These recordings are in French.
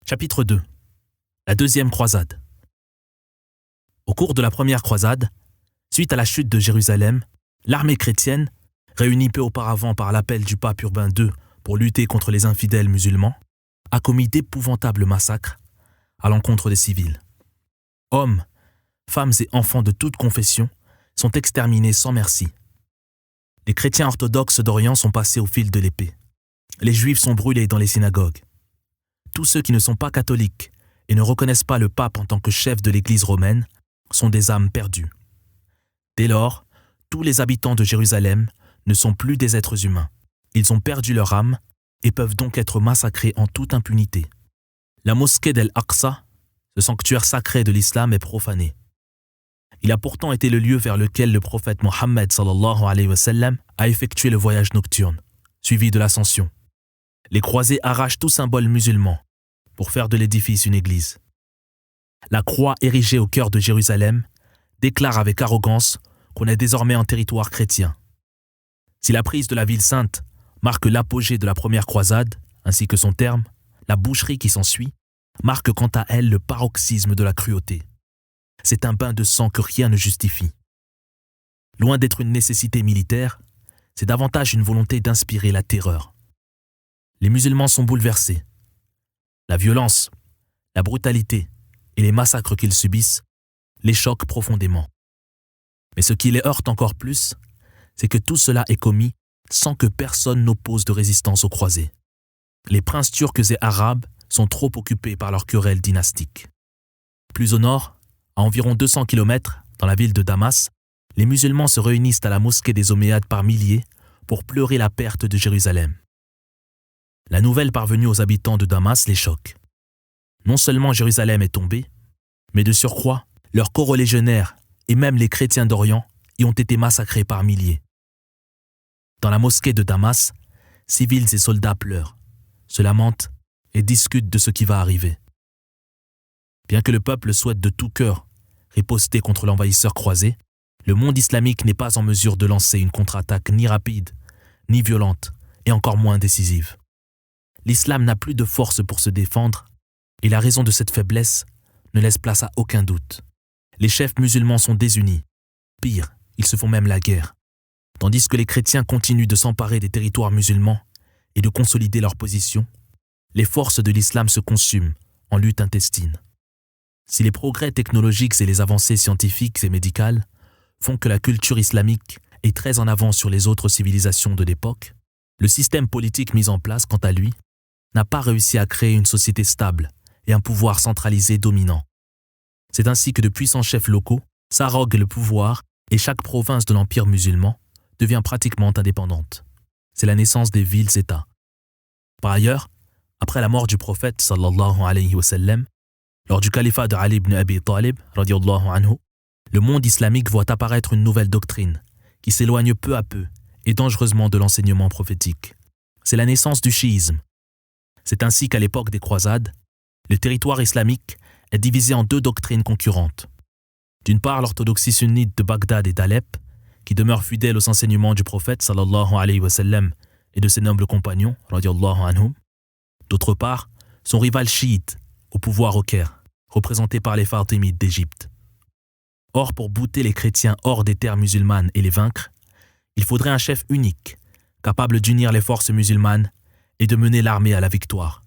Chapitre 2. La deuxième croisade. Au cours de la première croisade, suite à la chute de Jérusalem, l'armée chrétienne, réunie peu auparavant par l'appel du pape Urbain II pour lutter contre les infidèles musulmans, a commis d'épouvantables massacres à l'encontre des civils. Hommes, femmes et enfants de toute confession sont exterminés sans merci. Les chrétiens orthodoxes d'Orient sont passés au fil de l'épée. Les juifs sont brûlés dans les synagogues. Tous ceux qui ne sont pas catholiques et ne reconnaissent pas le pape en tant que chef de l'Église romaine sont des âmes perdues. Dès lors, tous les habitants de Jérusalem ne sont plus des êtres humains. Ils ont perdu leur âme et peuvent donc être massacrés en toute impunité. La mosquée d'Al-Aqsa, ce sanctuaire sacré de l'islam, est profanée. Il a pourtant été le lieu vers lequel le prophète Mohammed sallallahu alayhi wa sallam a effectué le voyage nocturne, suivi de l'ascension. Les croisés arrachent tout symbole musulman pour faire de l'édifice une église. La croix érigée au cœur de Jérusalem déclare avec arrogance qu'on est désormais en territoire chrétien. Si la prise de la ville sainte marque l'apogée de la première croisade, ainsi que son terme, la boucherie qui s'ensuit marque quant à elle le paroxysme de la cruauté. C'est un bain de sang que rien ne justifie. Loin d'être une nécessité militaire, c'est davantage une volonté d'inspirer la terreur. Les musulmans sont bouleversés. La violence, la brutalité et les massacres qu'ils subissent les choquent profondément. Mais ce qui les heurte encore plus, c'est que tout cela est commis sans que personne n'oppose de résistance aux croisés. Les princes turcs et arabes sont trop occupés par leurs querelles dynastiques. Plus au nord, à environ 200 km, dans la ville de Damas, les musulmans se réunissent à la mosquée des Omeyyades par milliers pour pleurer la perte de Jérusalem. La nouvelle parvenue aux habitants de Damas les choque. Non seulement Jérusalem est tombée, mais de surcroît, leurs corolégionnaires et même les chrétiens d'Orient y ont été massacrés par milliers. Dans la mosquée de Damas, civils et soldats pleurent, se lamentent et discutent de ce qui va arriver. Bien que le peuple souhaite de tout cœur riposter contre l'envahisseur croisé, le monde islamique n'est pas en mesure de lancer une contre-attaque ni rapide, ni violente, et encore moins décisive. L'islam n'a plus de force pour se défendre, et la raison de cette faiblesse ne laisse place à aucun doute. Les chefs musulmans sont désunis. Pire, ils se font même la guerre. Tandis que les chrétiens continuent de s'emparer des territoires musulmans et de consolider leur position, les forces de l'islam se consument en lutte intestine. Si les progrès technologiques et les avancées scientifiques et médicales font que la culture islamique est très en avance sur les autres civilisations de l'époque, le système politique mis en place, quant à lui, n'a pas réussi à créer une société stable et un pouvoir centralisé dominant. C'est ainsi que de puissants chefs locaux s'arroguent le pouvoir et chaque province de l'empire musulman devient pratiquement indépendante. C'est la naissance des villes-États. Par ailleurs, après la mort du prophète sallallahu alayhi wa sallam, lors du califat de Ali ibn Abi Talib, radiyallahu anhu, le monde islamique voit apparaître une nouvelle doctrine qui s'éloigne peu à peu et dangereusement de l'enseignement prophétique. C'est la naissance du chiisme. C'est ainsi qu'à l'époque des croisades, le territoire islamique est divisé en deux doctrines concurrentes. D'une part, l'orthodoxie sunnite de Bagdad et d'Alep, qui demeure fidèle aux enseignements du prophète sallallahu alayhi wa sallam et de ses nobles compagnons, radiyallahu anhum. D'autre part, son rival chiite, au pouvoir au Caire, représenté par les Fatimides d'Égypte. Or, pour bouter les chrétiens hors des terres musulmanes et les vaincre, il faudrait un chef unique, capable d'unir les forces musulmanes et de mener l'armée à la victoire.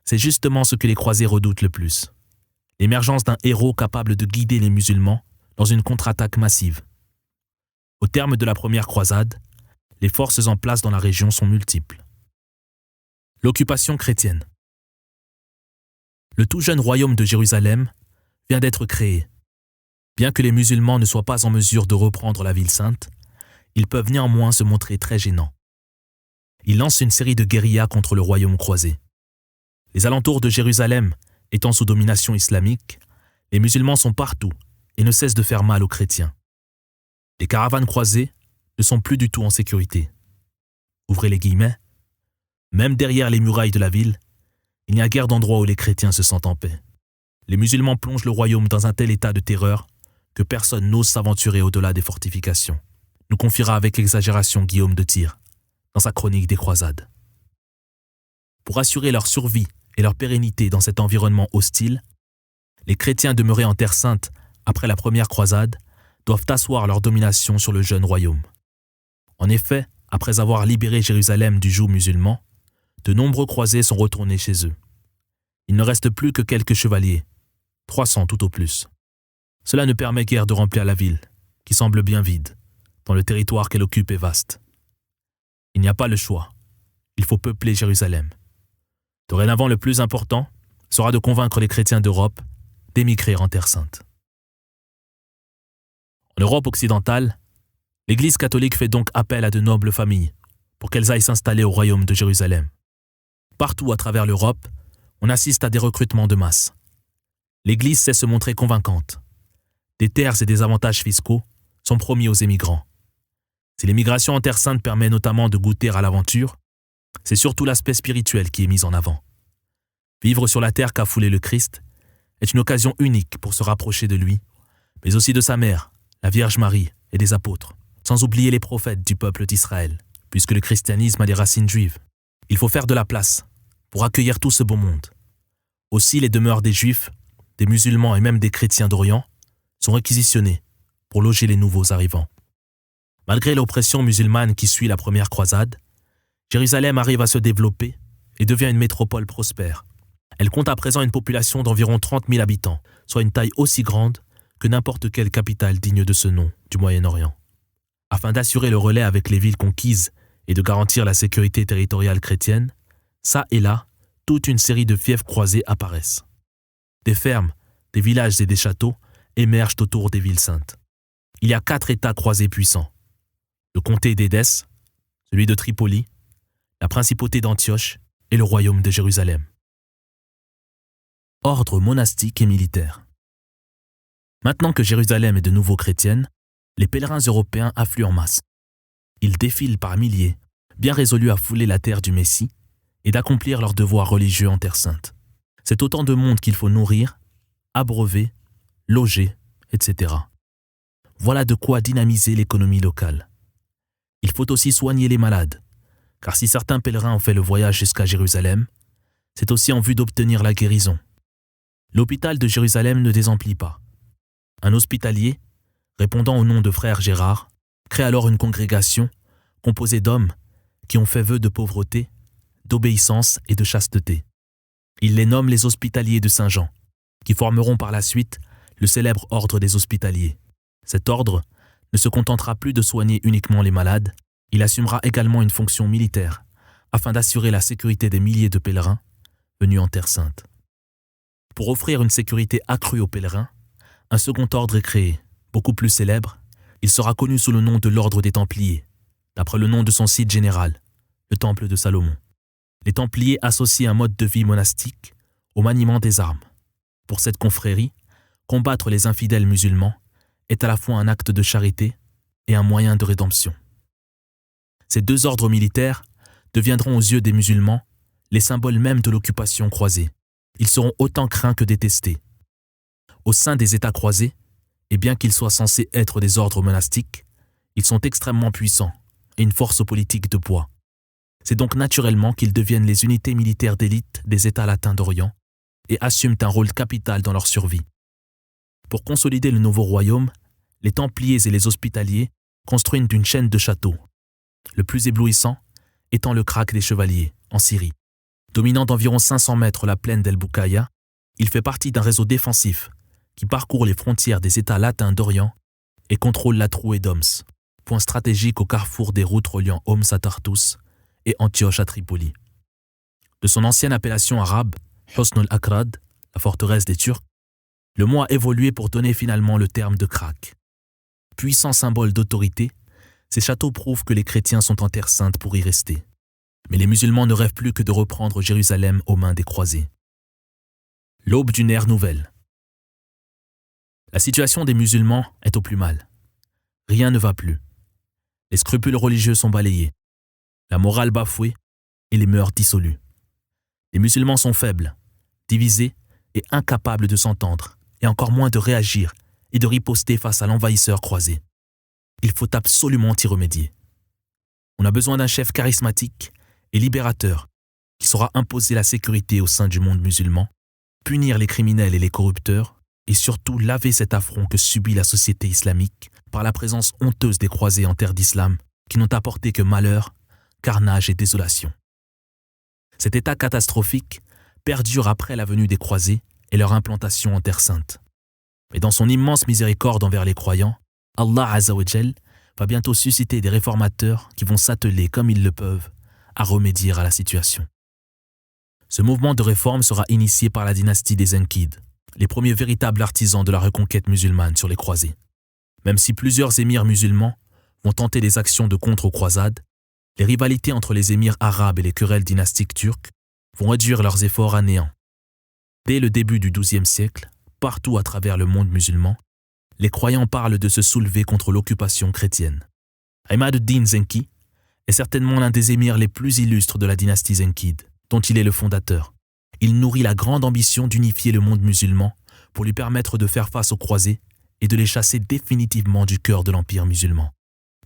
C'est justement ce que les croisés redoutent le plus. L'émergence d'un héros capable de guider les musulmans dans une contre-attaque massive. Au terme de la première croisade, les forces en place dans la région sont multiples. L'occupation chrétienne. Le tout jeune royaume de Jérusalem vient d'être créé. Bien que les musulmans ne soient pas en mesure de reprendre la ville sainte, ils peuvent néanmoins se montrer très gênants. Ils lancent une série de guérillas contre le royaume croisé. Les alentours de Jérusalem étant sous domination islamique, les musulmans sont partout et ne cessent de faire mal aux chrétiens. Les caravanes croisées ne sont plus du tout en sécurité. Ouvrez les guillemets. Même derrière les murailles de la ville, il n'y a guère d'endroit où les chrétiens se sentent en paix. Les musulmans plongent le royaume dans un tel état de terreur que personne n'ose s'aventurer au-delà des fortifications, nous confiera avec exagération Guillaume de Tyr dans sa chronique des croisades. Pour assurer leur survie et leur pérennité dans cet environnement hostile, les chrétiens demeurés en Terre Sainte après la première croisade doivent asseoir leur domination sur le jeune royaume. En effet, après avoir libéré Jérusalem du joug musulman, de nombreux croisés sont retournés chez eux. Il ne reste plus que quelques chevaliers, 300 tout au plus. Cela ne permet guère de remplir la ville, qui semble bien vide, tant le territoire qu'elle occupe est vaste. Il n'y a pas le choix. Il faut peupler Jérusalem. Dorénavant, le plus important sera de convaincre les chrétiens d'Europe d'émigrer en Terre Sainte. En Europe occidentale, l'Église catholique fait donc appel à de nobles familles pour qu'elles aillent s'installer au royaume de Jérusalem. Partout à travers l'Europe, on assiste à des recrutements de masse. L'Église sait se montrer convaincante. Des terres et des avantages fiscaux sont promis aux émigrants. Si l'émigration en Terre Sainte permet notamment de goûter à l'aventure, c'est surtout l'aspect spirituel qui est mis en avant. Vivre sur la terre qu'a foulé le Christ est une occasion unique pour se rapprocher de lui, mais aussi de sa mère, la Vierge Marie et des apôtres, sans oublier les prophètes du peuple d'Israël, puisque le christianisme a des racines juives. Il faut faire de la place pour accueillir tout ce beau monde. Aussi, les demeures des Juifs, des musulmans et même des chrétiens d'Orient sont réquisitionnées pour loger les nouveaux arrivants. Malgré l'oppression musulmane qui suit la première croisade, Jérusalem arrive à se développer et devient une métropole prospère. Elle compte à présent une population d'environ 30 000 habitants, soit une taille aussi grande que n'importe quelle capitale digne de ce nom du Moyen-Orient. Afin d'assurer le relais avec les villes conquises et de garantir la sécurité territoriale chrétienne, ça et là, toute une série de fiefs croisés apparaissent. Des fermes, des villages et des châteaux émergent autour des villes saintes. Il y a 4 États croisés puissants. Le comté d'Édesse, celui de Tripoli, la principauté d'Antioche et le royaume de Jérusalem. Ordre monastique et militaire. Maintenant que Jérusalem est de nouveau chrétienne, les pèlerins européens affluent en masse. Ils défilent par milliers, bien résolus à fouler la terre du Messie et d'accomplir leurs devoirs religieux en Terre Sainte. C'est autant de monde qu'il faut nourrir, abreuver, loger, etc. Voilà de quoi dynamiser l'économie locale. Il faut aussi soigner les malades, car si certains pèlerins ont fait le voyage jusqu'à Jérusalem, c'est aussi en vue d'obtenir la guérison. L'hôpital de Jérusalem ne désemplit pas. Un hospitalier, répondant au nom de frère Gérard, crée alors une congrégation composée d'hommes qui ont fait vœu de pauvreté, d'obéissance et de chasteté. Il les nomme les Hospitaliers de Saint-Jean, qui formeront par la suite le célèbre ordre des Hospitaliers. Cet ordre ne se contentera plus de soigner uniquement les malades, il assumera également une fonction militaire afin d'assurer la sécurité des milliers de pèlerins venus en Terre Sainte. Pour offrir une sécurité accrue aux pèlerins, un second ordre est créé, beaucoup plus célèbre. Il sera connu sous le nom de l'ordre des Templiers, d'après le nom de son site général, le Temple de Salomon. Les Templiers associent un mode de vie monastique au maniement des armes. Pour cette confrérie, combattre les infidèles musulmans est à la fois un acte de charité et un moyen de rédemption. Ces 2 ordres militaires deviendront aux yeux des musulmans les symboles mêmes de l'occupation croisée. Ils seront autant craints que détestés. Au sein des États croisés, et bien qu'ils soient censés être des ordres monastiques, ils sont extrêmement puissants et une force politique de poids. C'est donc naturellement qu'ils deviennent les unités militaires d'élite des États latins d'Orient et assument un rôle capital dans leur survie. Pour consolider le nouveau royaume, les Templiers et les Hospitaliers construisent une chaîne de châteaux, le plus éblouissant étant le Krak des Chevaliers, en Syrie. Dominant d'environ 500 mètres la plaine d'El Boukaya, il fait partie d'un réseau défensif qui parcourt les frontières des États latins d'Orient et contrôle la trouée d'Homs, point stratégique au carrefour des routes reliant Homs à Tartous et Antioche à Tripoli. De son ancienne appellation arabe, Hosn al-Akrad, la forteresse des Turcs, le mot a évolué pour donner finalement le terme de Krak. Puissant symbole d'autorité, ces châteaux prouvent que les chrétiens sont en Terre Sainte pour y rester. Mais les musulmans ne rêvent plus que de reprendre Jérusalem aux mains des croisés. L'aube d'une ère nouvelle. La situation des musulmans est au plus mal. Rien ne va plus. Les scrupules religieux sont balayés, la morale bafouée et les mœurs dissolues. Les musulmans sont faibles, divisés et incapables de s'entendre, et encore moins de réagir et de riposter face à l'envahisseur croisé. Il faut absolument y remédier. On a besoin d'un chef charismatique et libérateur qui saura imposer la sécurité au sein du monde musulman, punir les criminels et les corrupteurs, et surtout laver cet affront que subit la société islamique par la présence honteuse des croisés en terre d'islam qui n'ont apporté que malheur, carnage et désolation. Cet état catastrophique perdure après la venue des croisés et leur implantation en terre sainte. Mais dans son immense miséricorde envers les croyants, Allah Azza wa Jal va bientôt susciter des réformateurs qui vont s'atteler comme ils le peuvent à remédier à la situation. Ce mouvement de réforme sera initié par la dynastie des Zenkides, les premiers véritables artisans de la reconquête musulmane sur les croisés. Même si plusieurs émirs musulmans vont tenter des actions de contre aux croisades, les rivalités entre les émirs arabes et les querelles dynastiques turques vont réduire leurs efforts à néant. Dès le début du XIIe siècle, partout à travers le monde musulman, les croyants parlent de se soulever contre l'occupation chrétienne. Imad-ud-Din Zenki est certainement l'un des émirs les plus illustres de la dynastie Zenkide, dont il est le fondateur. Il nourrit la grande ambition d'unifier le monde musulman pour lui permettre de faire face aux croisés et de les chasser définitivement du cœur de l'empire musulman.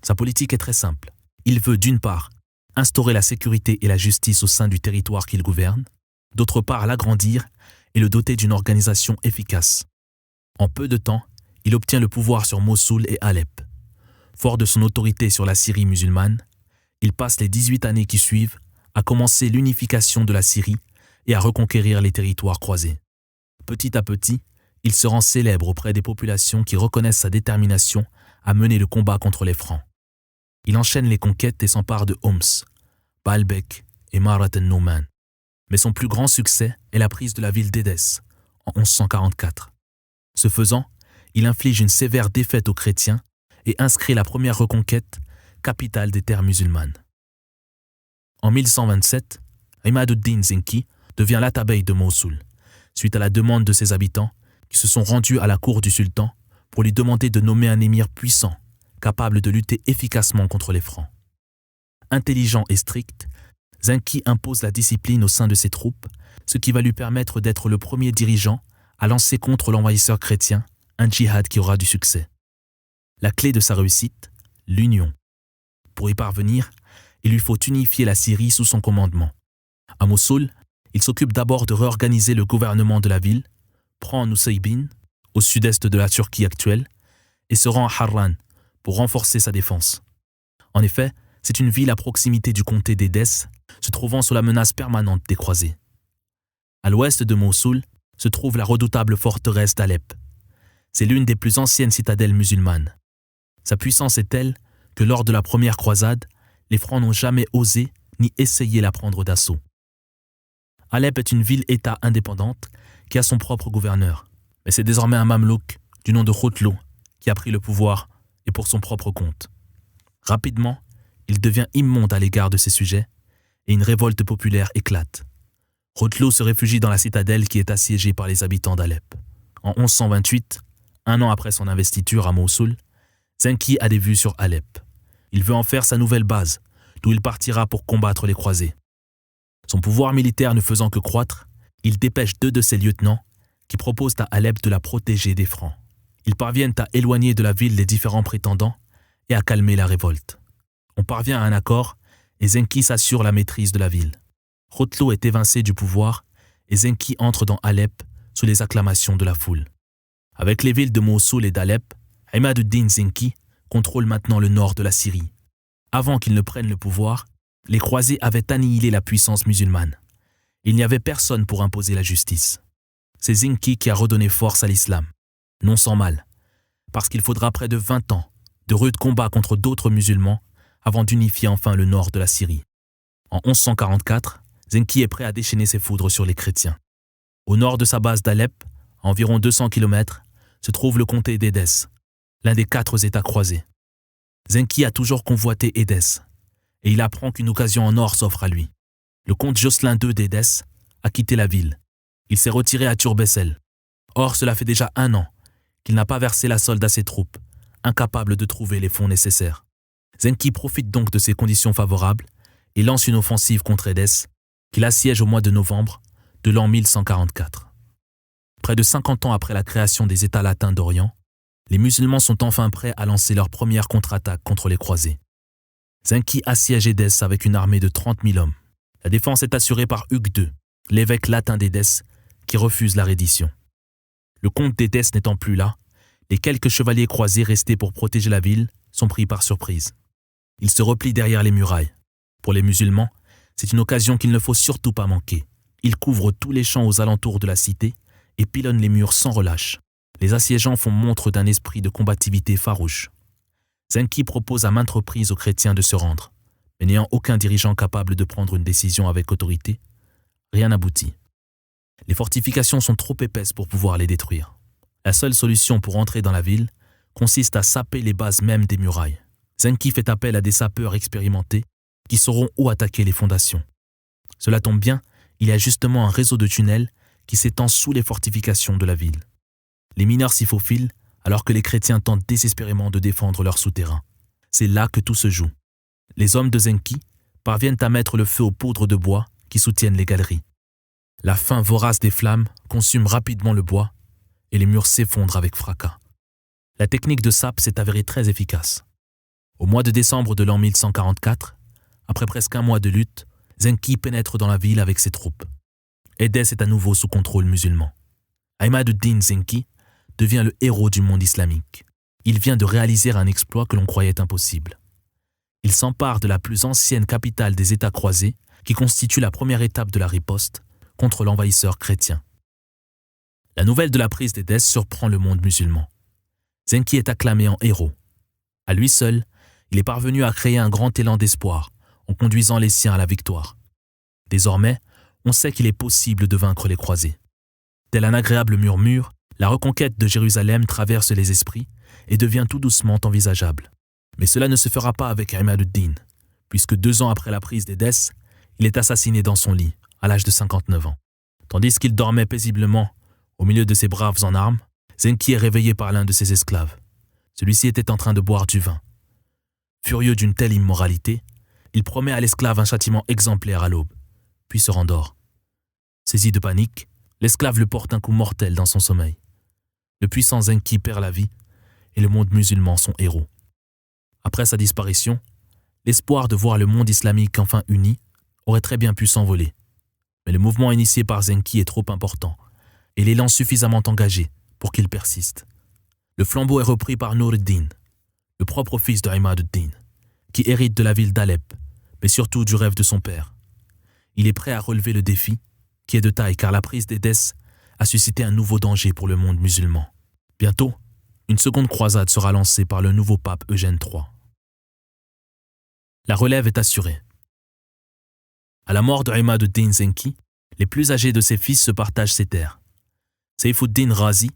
Sa politique est très simple. Il veut d'une part instaurer la sécurité et la justice au sein du territoire qu'il gouverne, d'autre part l'agrandir et le doter d'une organisation efficace. En peu de temps, il obtient le pouvoir sur Mossoul et Alep. Fort de son autorité sur la Syrie musulmane, il passe les 18 années qui suivent à commencer l'unification de la Syrie et à reconquérir les territoires croisés. Petit à petit, il se rend célèbre auprès des populations qui reconnaissent sa détermination à mener le combat contre les Francs. Il enchaîne les conquêtes et s'empare de Homs, Baalbek et Marat el-Nouman. Mais son plus grand succès est la prise de la ville d'Édesse en 1144. Ce faisant, il inflige une sévère défaite aux chrétiens et inscrit la première reconquête, capitale des terres musulmanes. En 1127, Imad-ud-Din Zenki devient l'atabey de Mossoul, suite à la demande de ses habitants qui se sont rendus à la cour du sultan pour lui demander de nommer un émir puissant, capable de lutter efficacement contre les Francs. Intelligent et strict, Zenki impose la discipline au sein de ses troupes, ce qui va lui permettre d'être le premier dirigeant à lancer contre l'envahisseur chrétien un djihad qui aura du succès. La clé de sa réussite, l'union. Pour y parvenir, il lui faut unifier la Syrie sous son commandement. À Mossoul, il s'occupe d'abord de réorganiser le gouvernement de la ville, prend Nusaybin, au sud-est de la Turquie actuelle, et se rend à Harran pour renforcer sa défense. En effet, c'est une ville à proximité du comté d'Édesse, se trouvant sous la menace permanente des croisés. À l'ouest de Mossoul se trouve la redoutable forteresse d'Alep. C'est l'une des plus anciennes citadelles musulmanes. Sa puissance est telle que lors de la première croisade, les Francs n'ont jamais osé ni essayé la prendre d'assaut. Alep est une ville-État indépendante qui a son propre gouverneur, mais c'est désormais un mamelouk du nom de Khotlo qui a pris le pouvoir et pour son propre compte. Rapidement, il devient immonde à l'égard de ses sujets et une révolte populaire éclate. Khotlo se réfugie dans la citadelle qui est assiégée par les habitants d'Alep. En 1128, un an après son investiture à Mossoul, Zenki a des vues sur Alep. Il veut en faire sa nouvelle base, d'où il partira pour combattre les croisés. Son pouvoir militaire ne faisant que croître, il dépêche 2 de ses lieutenants qui proposent à Alep de la protéger des Francs. Ils parviennent à éloigner de la ville les différents prétendants et à calmer la révolte. On parvient à un accord et Zenki s'assure la maîtrise de la ville. Khotlo est évincé du pouvoir et Zenki entre dans Alep sous les acclamations de la foule. Avec les villes de Mossoul et d'Alep, Imad-ud-Din Zenki contrôle maintenant le nord de la Syrie. Avant qu'il ne prenne le pouvoir, les croisés avaient annihilé la puissance musulmane. Il n'y avait personne pour imposer la justice. C'est Zenki qui a redonné force à l'islam. Non sans mal, parce qu'il faudra près de 20 ans de rudes combats contre d'autres musulmans avant d'unifier enfin le nord de la Syrie. En 1144, Zenki est prêt à déchaîner ses foudres sur les chrétiens. Au nord de sa base d'Alep, à environ 200 km, se trouve le comté d'Édesse, l'un des 4 États croisés. Zenki a toujours convoité Édesse, et il apprend qu'une occasion en or s'offre à lui. Le comte Jocelyn II d'Édesse a quitté la ville. Il s'est retiré à Turbessel. Or, cela fait déjà 1 an qu'il n'a pas versé la solde à ses troupes, incapable de trouver les fonds nécessaires. Zenki profite donc de ces conditions favorables et lance une offensive contre Édesse, qu'il assiège au mois de novembre de l'an 1144. Près de 50 ans après la création des États latins d'Orient, les musulmans sont enfin prêts à lancer leur première contre-attaque contre les croisés. Zenki assiège Édesse avec une armée de 30 000 hommes. La défense est assurée par Hugues II, l'évêque latin d'Édesse, qui refuse la reddition. Le comte d'Édesse n'étant plus là, les quelques chevaliers croisés restés pour protéger la ville sont pris par surprise. Ils se replient derrière les murailles. Pour les musulmans, c'est une occasion qu'il ne faut surtout pas manquer. Ils couvrent tous les champs aux alentours de la cité et pilonnent les murs sans relâche. Les assiégeants font montre d'un esprit de combativité farouche. Zenki propose à maintes reprises aux chrétiens de se rendre, mais n'ayant aucun dirigeant capable de prendre une décision avec autorité, rien n'aboutit. Les fortifications sont trop épaisses pour pouvoir les détruire. La seule solution pour entrer dans la ville consiste à saper les bases mêmes des murailles. Zenki fait appel à des sapeurs expérimentés qui sauront où attaquer les fondations. Cela tombe bien, il y a justement un réseau de tunnels qui s'étend sous les fortifications de la ville. Les mineurs s'y faufilent alors que les chrétiens tentent désespérément de défendre leur souterrain. C'est là que tout se joue. Les hommes de Zenki parviennent à mettre le feu aux poudres de bois qui soutiennent les galeries. La faim vorace des flammes consume rapidement le bois et les murs s'effondrent avec fracas. La technique de sape s'est avérée très efficace. Au mois de décembre de l'an 1144, après presque un mois de lutte, Zenki pénètre dans la ville avec ses troupes. Édesse est à nouveau sous contrôle musulman. Ahmad-ud-Din Zenki devient le héros du monde islamique. Il vient de réaliser un exploit que l'on croyait impossible. Il s'empare de la plus ancienne capitale des États croisés, qui constitue la première étape de la riposte contre l'envahisseur chrétien. La nouvelle de la prise d'Édesse surprend le monde musulman. Zenki est acclamé en héros. À lui seul, il est parvenu à créer un grand élan d'espoir en conduisant les siens à la victoire. Désormais, on sait qu'il est possible de vaincre les croisés. Tel un agréable murmure, la reconquête de Jérusalem traverse les esprits et devient tout doucement envisageable. Mais cela ne se fera pas avec Ahmad-ud-Din, puisque 2 ans après la prise d'Édesse, il est assassiné dans son lit, à l'âge de 59 ans. Tandis qu'il dormait paisiblement au milieu de ses braves en armes, Zenki est réveillé par l'un de ses esclaves. Celui-ci était en train de boire du vin. Furieux d'une telle immoralité, il promet à l'esclave un châtiment exemplaire à l'aube, puis se rendort. Saisi de panique, l'esclave le porte un coup mortel dans son sommeil. Le puissant Zenki perd la vie et le monde musulman son héros. Après sa disparition, l'espoir de voir le monde islamique enfin uni aurait très bien pu s'envoler. Mais le mouvement initié par Zenki est trop important et l'élan suffisamment engagé pour qu'il persiste. Le flambeau est repris par Nur-ed-Din, le propre fils de Ahmad-ud-Din, qui hérite de la ville d'Alep, mais surtout du rêve de son père. Il est prêt à relever le défi, qui est de taille car la prise d'Édesse a suscité un nouveau danger pour le monde musulman. Bientôt, une seconde croisade sera lancée par le nouveau pape Eugène III. La relève est assurée. À la mort de Ahmad-ud-Din Zenki, les plus âgés de ses fils se partagent ses terres. Seyf-ud-Din Razi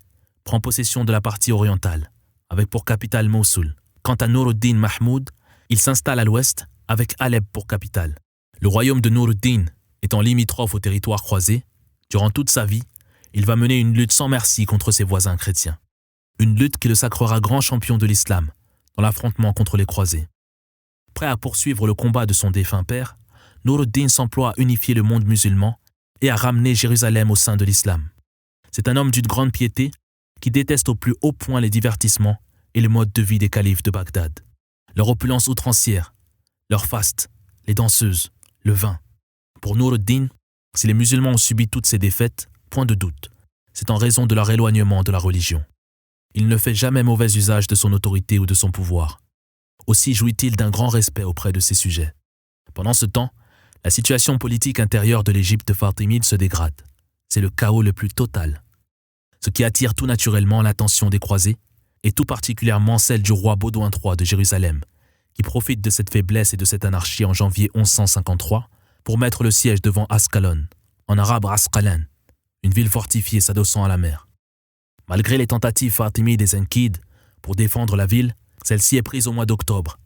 prend possession de la partie orientale, avec pour capitale Mossoul. Quant à Nur-ed-Din Mahmoud, il s'installe à l'ouest, avec Alep pour capitale. Le royaume de Nur-ed-Din étant limitrophe au territoire croisé, durant toute sa vie, il va mener une lutte sans merci contre ses voisins chrétiens. Une lutte qui le sacrera grand champion de l'islam dans l'affrontement contre les croisés. Prêt à poursuivre le combat de son défunt père, Nur-ed-Din s'emploie à unifier le monde musulman et à ramener Jérusalem au sein de l'islam. C'est un homme d'une grande piété qui déteste au plus haut point les divertissements et le mode de vie des califes de Bagdad. Leur opulence outrancière, leur faste, les danseuses, le vin. Pour Nur-ed-Din, si les musulmans ont subi toutes ces défaites, point de doute, c'est en raison de leur éloignement de la religion. Il ne fait jamais mauvais usage de son autorité ou de son pouvoir. Aussi jouit-il d'un grand respect auprès de ses sujets. Pendant ce temps, la situation politique intérieure de l'Égypte fatimide se dégrade. C'est le chaos le plus total. Ce qui attire tout naturellement l'attention des croisés, et tout particulièrement celle du roi Baudouin III de Jérusalem, qui profite de cette faiblesse et de cette anarchie en janvier 1153 pour mettre le siège devant Ascalon, en arabe Asqalan, une ville fortifiée s'adossant à la mer. Malgré les tentatives fatimides et zenkides pour défendre la ville, celle-ci est prise au mois d'octobre,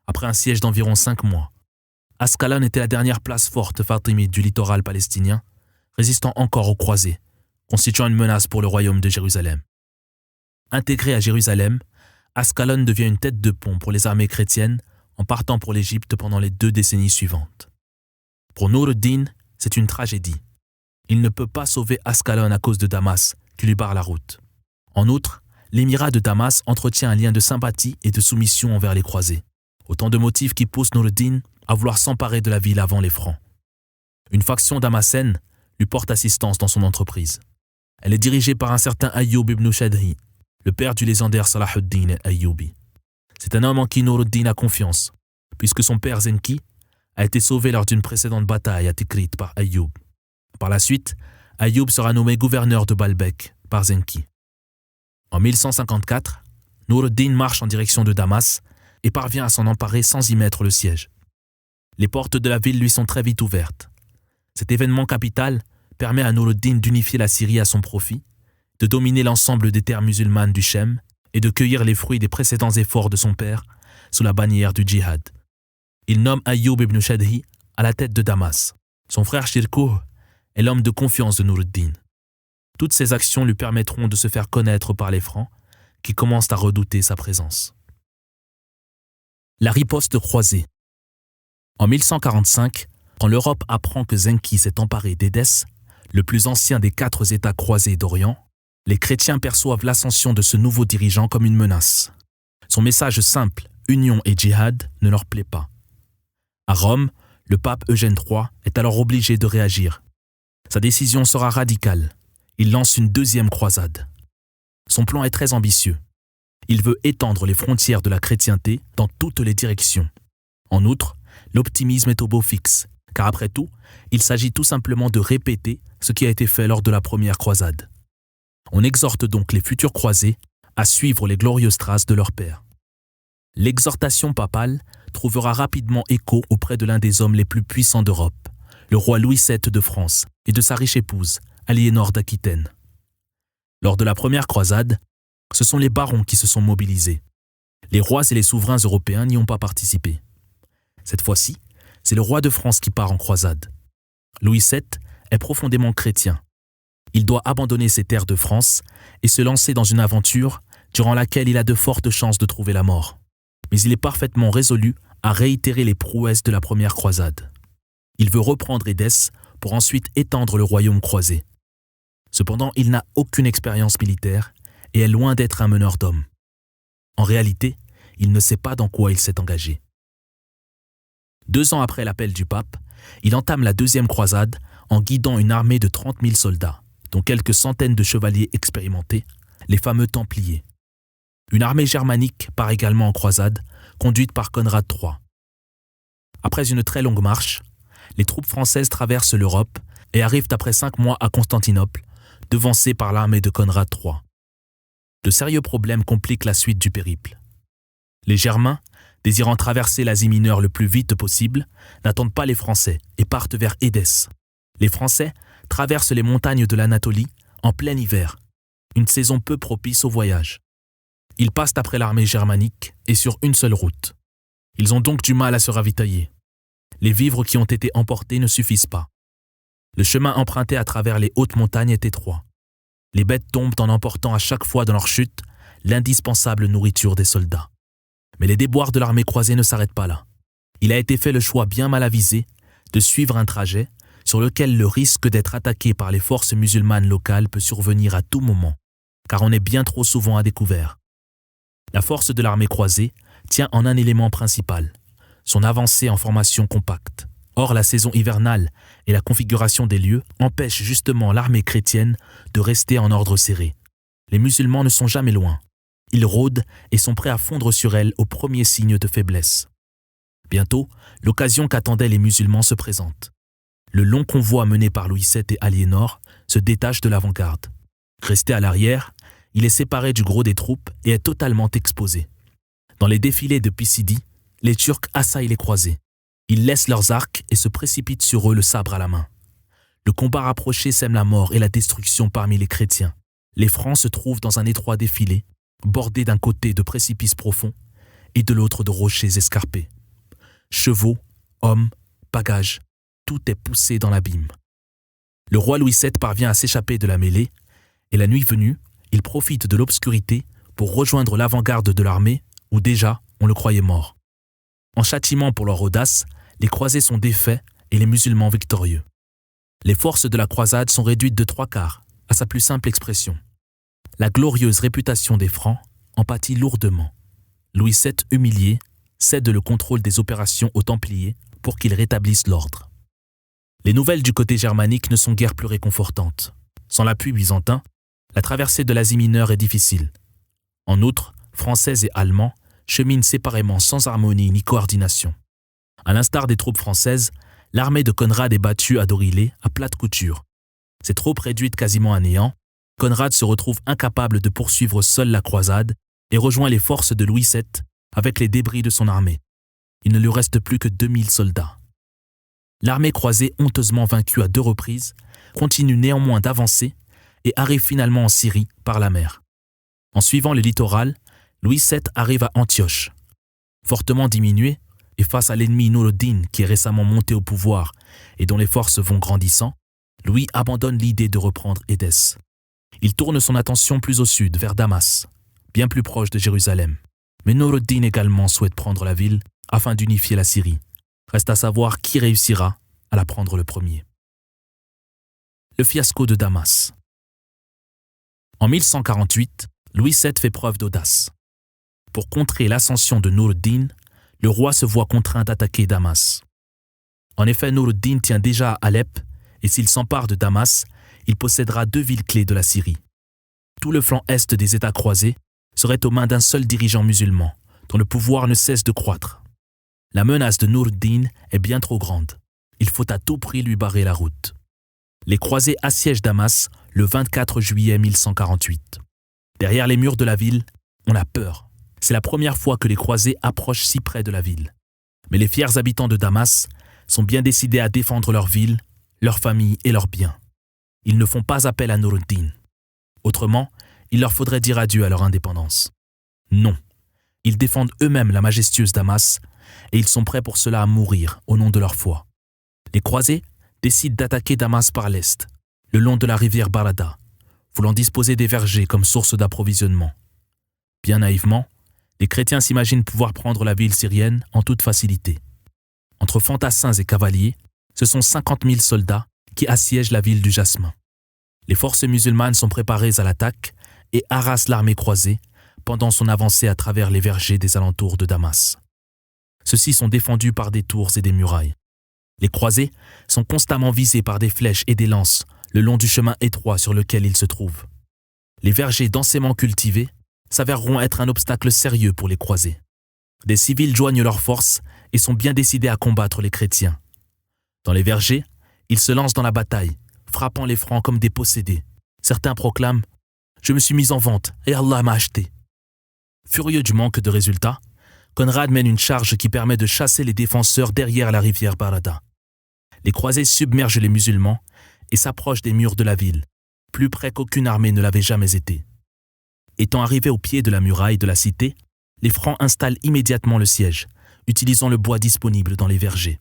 après un siège d'environ 5 mois. Ascalon était la dernière place forte fatimide du littoral palestinien, résistant encore aux croisés, constituant une menace pour le royaume de Jérusalem. Intégré à Jérusalem, Ascalon devient une tête de pont pour les armées chrétiennes en partant pour l'Égypte pendant les 2 décennies suivantes. Pour Nur-ed-Din, c'est une tragédie. Il ne peut pas sauver Ascalon à cause de Damas, qui lui barre la route. En outre, l'émirat de Damas entretient un lien de sympathie et de soumission envers les croisés. Autant de motifs qui poussent Nur-ed-Din à vouloir s'emparer de la ville avant les Francs. Une faction d'Amassène lui porte assistance dans son entreprise. Elle est dirigée par un certain Ayoub ibn Shadhi, le père du légendaire Salahuddin Ayyoubi. C'est un homme en qui Nur-ud-Din a confiance, puisque son père Zenki a été sauvé lors d'une précédente bataille à Tikrit par Ayoub. Par la suite, Ayoub sera nommé gouverneur de Baalbek par Zenki. En 1154, Nur-ud-Din marche en direction de Damas et parvient à s'en emparer sans y mettre le siège. Les portes de la ville lui sont très vite ouvertes. Cet événement capital permet à Nur-ud-Din d'unifier la Syrie à son profit, de dominer l'ensemble des terres musulmanes du Chem et de cueillir les fruits des précédents efforts de son père sous la bannière du djihad. Il nomme Ayoub ibn Shadhi à la tête de Damas. Son frère Shirkuh est l'homme de confiance de Nur-ud-Din. Toutes ces actions lui permettront de se faire connaître par les Francs, qui commencent à redouter sa présence. La riposte croisée. En 1145, quand l'Europe apprend que Zenki s'est emparé d'Édesse, le plus ancien des 4 États croisés d'Orient, les chrétiens perçoivent l'ascension de ce nouveau dirigeant comme une menace. Son message simple, union et djihad, ne leur plaît pas. À Rome, le pape Eugène III est alors obligé de réagir. Sa décision sera radicale. Il lance une 2e croisade. Son plan est très ambitieux. Il veut étendre les frontières de la chrétienté dans toutes les directions. En outre, l'optimisme est au beau fixe, car après tout, il s'agit tout simplement de répéter ce qui a été fait lors de la première croisade. On exhorte donc les futurs croisés à suivre les glorieuses traces de leur père. L'exhortation papale trouvera rapidement écho auprès de l'un des hommes les plus puissants d'Europe, le roi Louis VII de France, et de sa riche épouse, Aliénor d'Aquitaine. Lors de la première croisade, ce sont les barons qui se sont mobilisés. Les rois et les souverains européens n'y ont pas participé. Cette fois-ci, c'est le roi de France qui part en croisade. Louis VII est profondément chrétien. Il doit abandonner ses terres de France et se lancer dans une aventure durant laquelle il a de fortes chances de trouver la mort. Mais il est parfaitement résolu à réitérer les prouesses de la première croisade. Il veut reprendre Édesse pour ensuite étendre le royaume croisé. Cependant, il n'a aucune expérience militaire et est loin d'être un meneur d'hommes. En réalité, il ne sait pas dans quoi il s'est engagé. 2 ans après l'appel du pape, il entame la 2e croisade en guidant une armée de 30 000 soldats, dont quelques centaines de chevaliers expérimentés, les fameux Templiers. Une armée germanique part également en croisade, conduite par Conrad III. Après une très longue marche, les troupes françaises traversent l'Europe et arrivent après 5 mois à Constantinople, devancées par l'armée de Conrad III. De sérieux problèmes compliquent la suite du périple. Les Germains, désirant traverser l'Asie mineure le plus vite possible, n'attendent pas les Français et partent vers Édesse. Les Français traversent les montagnes de l'Anatolie en plein hiver, une saison peu propice au voyage. Ils passent après l'armée germanique et sur une seule route. Ils ont donc du mal à se ravitailler. Les vivres qui ont été emportés ne suffisent pas. Le chemin emprunté à travers les hautes montagnes est étroit. Les bêtes tombent en emportant à chaque fois dans leur chute l'indispensable nourriture des soldats. Mais les déboires de l'armée croisée ne s'arrêtent pas là. Il a été fait le choix bien mal avisé de suivre un trajet sur lequel le risque d'être attaqué par les forces musulmanes locales peut survenir à tout moment, car on est bien trop souvent à découvert. La force de l'armée croisée tient en un élément principal, son avancée en formation compacte. Or, la saison hivernale et la configuration des lieux empêchent justement l'armée chrétienne de rester en ordre serré. Les musulmans ne sont jamais loin. Ils rôdent et sont prêts à fondre sur elle au premier signe de faiblesse. Bientôt, l'occasion qu'attendaient les musulmans se présente. Le long convoi mené par Louis VII et Aliénor se détache de l'avant-garde. Resté à l'arrière, il est séparé du gros des troupes et est totalement exposé. Dans les défilés de Pisidie, les Turcs assaillent les croisés. Ils laissent leurs arcs et se précipitent sur eux le sabre à la main. Le combat rapproché sème la mort et la destruction parmi les chrétiens. Les Francs se trouvent dans un étroit défilé, bordé d'un côté de précipices profonds et de l'autre de rochers escarpés. Chevaux, hommes, bagages, tout est poussé dans l'abîme. Le roi Louis VII parvient à s'échapper de la mêlée et la nuit venue, il profite de l'obscurité pour rejoindre l'avant-garde de l'armée où déjà on le croyait mort. En châtiment pour leur audace, les croisés sont défaits et les musulmans victorieux. Les forces de la croisade sont réduites de 3/4, à sa plus simple expression. La glorieuse réputation des Francs en pâtit lourdement. Louis VII, humilié, cède le contrôle des opérations aux Templiers pour qu'ils rétablissent l'ordre. Les nouvelles du côté germanique ne sont guère plus réconfortantes. Sans l'appui byzantin, la traversée de l'Asie mineure est difficile. En outre, Français et Allemands cheminent séparément sans harmonie ni coordination. À l'instar des troupes françaises, l'armée de Conrad est battue à Dorilé à plate couture. Ses troupes réduites quasiment à néant, Conrad se retrouve incapable de poursuivre seul la croisade et rejoint les forces de Louis VII avec les débris de son armée. Il ne lui reste plus que 2000 soldats. L'armée croisée, honteusement vaincue à 2 reprises, continue néanmoins d'avancer et arrive finalement en Syrie par la mer. En suivant le littoral, Louis VII arrive à Antioche. Fortement diminué, et face à l'ennemi Noureddin qui est récemment monté au pouvoir et dont les forces vont grandissant, Louis abandonne l'idée de reprendre Édesse. Il tourne son attention plus au sud, vers Damas, bien plus proche de Jérusalem. Mais Noureddin également souhaite prendre la ville afin d'unifier la Syrie. Reste à savoir qui réussira à la prendre le premier. Le fiasco de Damas. En 1148, Louis VII fait preuve d'audace. Pour contrer l'ascension de Noureddin, le roi se voit contraint d'attaquer Damas. En effet, Noureddin tient déjà à Alep, et s'il s'empare de Damas, il possédera 2 villes clés de la Syrie. Tout le flanc est des États croisés serait aux mains d'un seul dirigeant musulman, dont le pouvoir ne cesse de croître. La menace de Noureddin est bien trop grande. Il faut à tout prix lui barrer la route. Les croisés assiègent Damas le 24 juillet 1148. Derrière les murs de la ville, on a peur. C'est la première fois que les croisés approchent si près de la ville. Mais les fiers habitants de Damas sont bien décidés à défendre leur ville, leur famille et leurs biens. Ils ne font pas appel à Noureddin. Autrement, il leur faudrait dire adieu à leur indépendance. Non, ils défendent eux-mêmes la majestueuse Damas et ils sont prêts pour cela à mourir au nom de leur foi. Les croisés décident d'attaquer Damas par l'est, le long de la rivière Barada, voulant disposer des vergers comme source d'approvisionnement. Bien naïvement, les chrétiens s'imaginent pouvoir prendre la ville syrienne en toute facilité. Entre fantassins et cavaliers, ce sont 50 000 soldats qui assiègent la ville du Jasmin. Les forces musulmanes sont préparées à l'attaque et harassent l'armée croisée pendant son avancée à travers les vergers des alentours de Damas. Ceux-ci sont défendus par des tours et des murailles. Les croisés sont constamment visés par des flèches et des lances le long du chemin étroit sur lequel ils se trouvent. Les vergers densément cultivés s'avéreront être un obstacle sérieux pour les croisés. Des civils joignent leurs forces et sont bien décidés à combattre les chrétiens. Dans les vergers, ils se lancent dans la bataille, frappant les francs comme des possédés. Certains proclament « Je me suis mis en vente et Allah m'a acheté ». Furieux du manque de résultats, Conrad mène une charge qui permet de chasser les défenseurs derrière la rivière Barada. Les croisés submergent les musulmans et s'approchent des murs de la ville, plus près qu'aucune armée ne l'avait jamais été. Étant arrivés au pied de la muraille de la cité, les Francs installent immédiatement le siège, utilisant le bois disponible dans les vergers.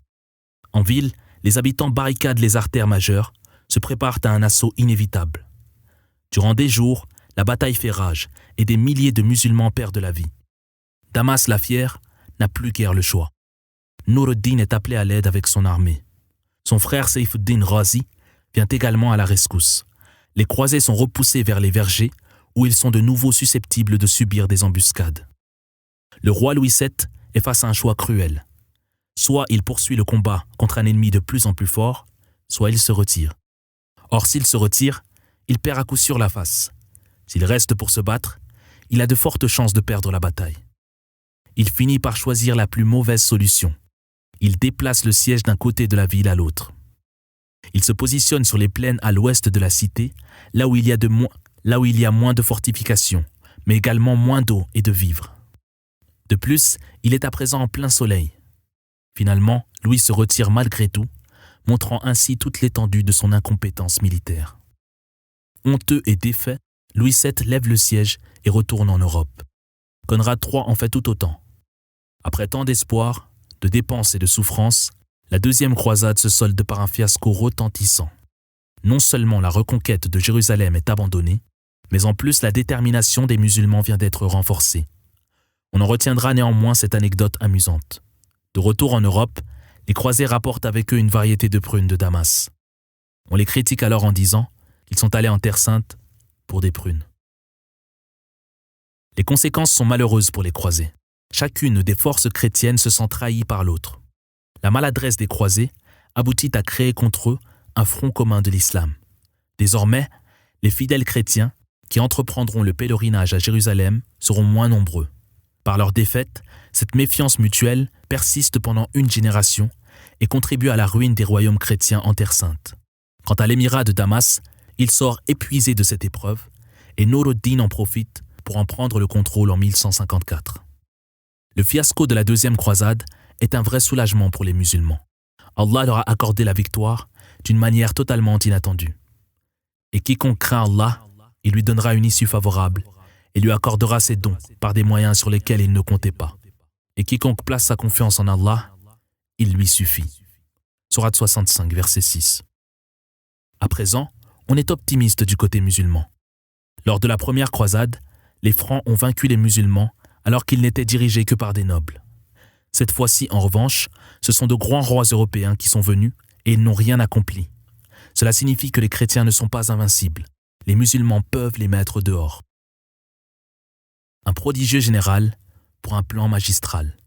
En ville, les habitants barricadent les artères majeures, se préparent à un assaut inévitable. Durant des jours, la bataille fait rage et des milliers de musulmans perdent la vie. Damas la fière n'a plus guère le choix. Noureddin est appelé à l'aide avec son armée. Son frère Seyfuddin Razi vient également à la rescousse. Les croisés sont repoussés vers les vergers où ils sont de nouveau susceptibles de subir des embuscades. Le roi Louis VII est face à un choix cruel. Soit il poursuit le combat contre un ennemi de plus en plus fort, soit il se retire. Or, s'il se retire, il perd à coup sûr la face. S'il reste pour se battre, il a de fortes chances de perdre la bataille. Il finit par choisir la plus mauvaise solution. Il déplace le siège d'un côté de la ville à l'autre. Il se positionne sur les plaines à l'ouest de la cité, là où il y a moins de fortifications, mais également moins d'eau et de vivres. De plus, il est à présent en plein soleil. Finalement, Louis se retire malgré tout, montrant ainsi toute l'étendue de son incompétence militaire. Honteux et défait, Louis VII lève le siège et retourne en Europe. Conrad III en fait tout autant. Après tant d'espoir, de dépenses et de souffrances, la deuxième croisade se solde par un fiasco retentissant. Non seulement la reconquête de Jérusalem est abandonnée, mais en plus la détermination des musulmans vient d'être renforcée. On en retiendra néanmoins cette anecdote amusante. De retour en Europe, les croisés rapportent avec eux une variété de prunes de Damas. On les critique alors en disant qu'ils sont allés en Terre Sainte pour des prunes. Les conséquences sont malheureuses pour les croisés. Chacune des forces chrétiennes se sent trahie par l'autre. La maladresse des croisés aboutit à créer contre eux un front commun de l'islam. Désormais, les fidèles chrétiens qui entreprendront le pèlerinage à Jérusalem seront moins nombreux. Par leur défaite, cette méfiance mutuelle persiste pendant une génération et contribue à la ruine des royaumes chrétiens en Terre Sainte. Quant à l'émirat de Damas, il sort épuisé de cette épreuve et Nur ad-Din en profite pour en prendre le contrôle en 1154. Le fiasco de la deuxième croisade est un vrai soulagement pour les musulmans. Allah leur a accordé la victoire d'une manière totalement inattendue. Et quiconque craint Allah, il lui donnera une issue favorable et lui accordera ses dons par des moyens sur lesquels il ne comptait pas. Et quiconque place sa confiance en Allah, il lui suffit. Sourate 65, verset 6. À présent, on est optimiste du côté musulman. Lors de la première croisade, les Francs ont vaincu les musulmans alors qu'ils n'étaient dirigés que par des nobles. Cette fois-ci, en revanche, ce sont de grands rois européens qui sont venus et ils n'ont rien accompli. Cela signifie que les chrétiens ne sont pas invincibles. Les musulmans peuvent les mettre dehors. Un prodigieux général pour un plan magistral.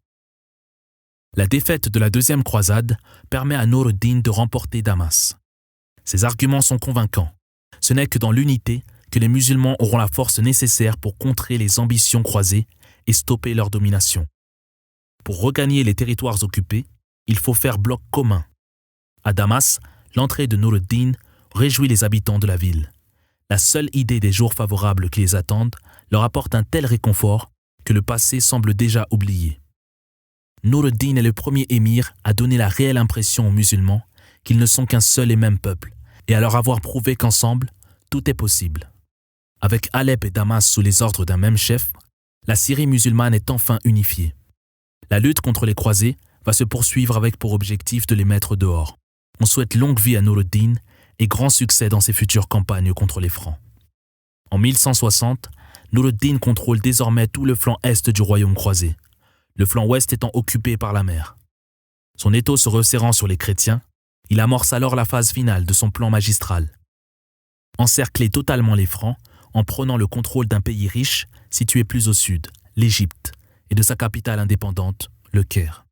La défaite de la deuxième croisade permet à Nur ad-Din de remporter Damas. Ses arguments sont convaincants. Ce n'est que dans l'unité que les musulmans auront la force nécessaire pour contrer les ambitions croisées et stopper leur domination. Pour regagner les territoires occupés, il faut faire bloc commun. À Damas, l'entrée de Nur ad-Din réjouit les habitants de la ville. La seule idée des jours favorables qui les attendent leur apporte un tel réconfort que le passé semble déjà oublié. Nur ad-Din est le premier émir à donner la réelle impression aux musulmans qu'ils ne sont qu'un seul et même peuple, et à leur avoir prouvé qu'ensemble, tout est possible. Avec Alep et Damas sous les ordres d'un même chef, la Syrie musulmane est enfin unifiée. La lutte contre les croisés va se poursuivre avec pour objectif de les mettre dehors. On souhaite longue vie à Nur ad-Din et grand succès dans ses futures campagnes contre les Francs. En 1160, Nur ad-Din contrôle désormais tout le flanc est du royaume croisé, le flanc ouest étant occupé par la mer. Son étau se resserrant sur les chrétiens, il amorce alors la phase finale de son plan magistral. Encercler totalement les Francs en prenant le contrôle d'un pays riche situé plus au sud, l'Égypte, et de sa capitale indépendante, le Caire.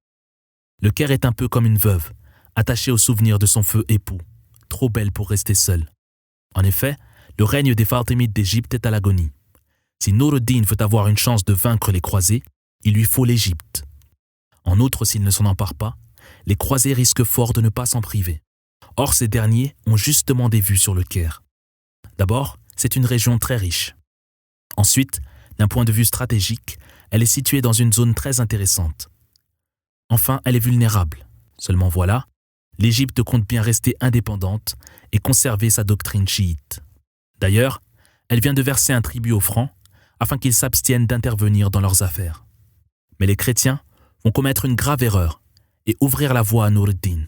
Le Caire est un peu comme une veuve, attachée au souvenir de son feu époux, trop belle pour rester seule. En effet, le règne des Fatimides d'Égypte est à l'agonie. Si Nur ad-Din veut avoir une chance de vaincre les croisés, il lui faut l'Égypte. En outre, s'il ne s'en empare pas, les croisés risquent fort de ne pas s'en priver. Or, ces derniers ont justement des vues sur le Caire. D'abord, c'est une région très riche. Ensuite, d'un point de vue stratégique, elle est située dans une zone très intéressante. Enfin, elle est vulnérable. Seulement voilà, l'Égypte compte bien rester indépendante et conserver sa doctrine chiite. D'ailleurs, elle vient de verser un tribut aux Francs afin qu'ils s'abstiennent d'intervenir dans leurs affaires. Mais les chrétiens vont commettre une grave erreur et ouvrir la voie à Nur ad-Din.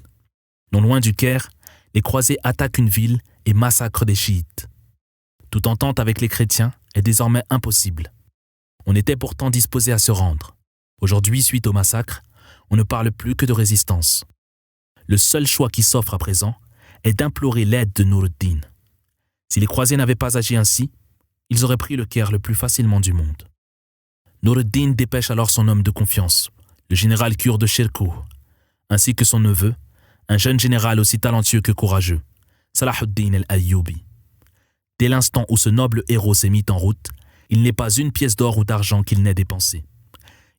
Non loin du Caire, les croisés attaquent une ville et massacrent des chiites. Toute entente avec les chrétiens est désormais impossible. On était pourtant disposé à se rendre. Aujourd'hui, suite au massacre, on ne parle plus que de résistance. Le seul choix qui s'offre à présent est d'implorer l'aide de Nur ad-Din. Si les croisés n'avaient pas agi ainsi, ils auraient pris le Caire le plus facilement du monde. Nur ad-Din dépêche alors son homme de confiance, le général kurde Shirkuh, ainsi que son neveu, un jeune général aussi talentueux que courageux, Salah ad-Din al-Ayyubi. Dès l'instant où ce noble héros s'est mis en route, il n'est pas une pièce d'or ou d'argent qu'il n'ait dépensé.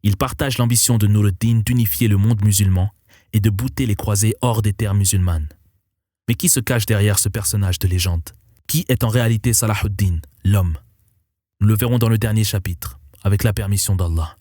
Il partage l'ambition de Nur ad-Din d'unifier le monde musulman et de bouter les croisés hors des terres musulmanes. Mais qui se cache derrière ce personnage de légende? Qui est en réalité Salah ad-Din, l'homme? Nous le verrons dans le dernier chapitre, avec la permission d'Allah.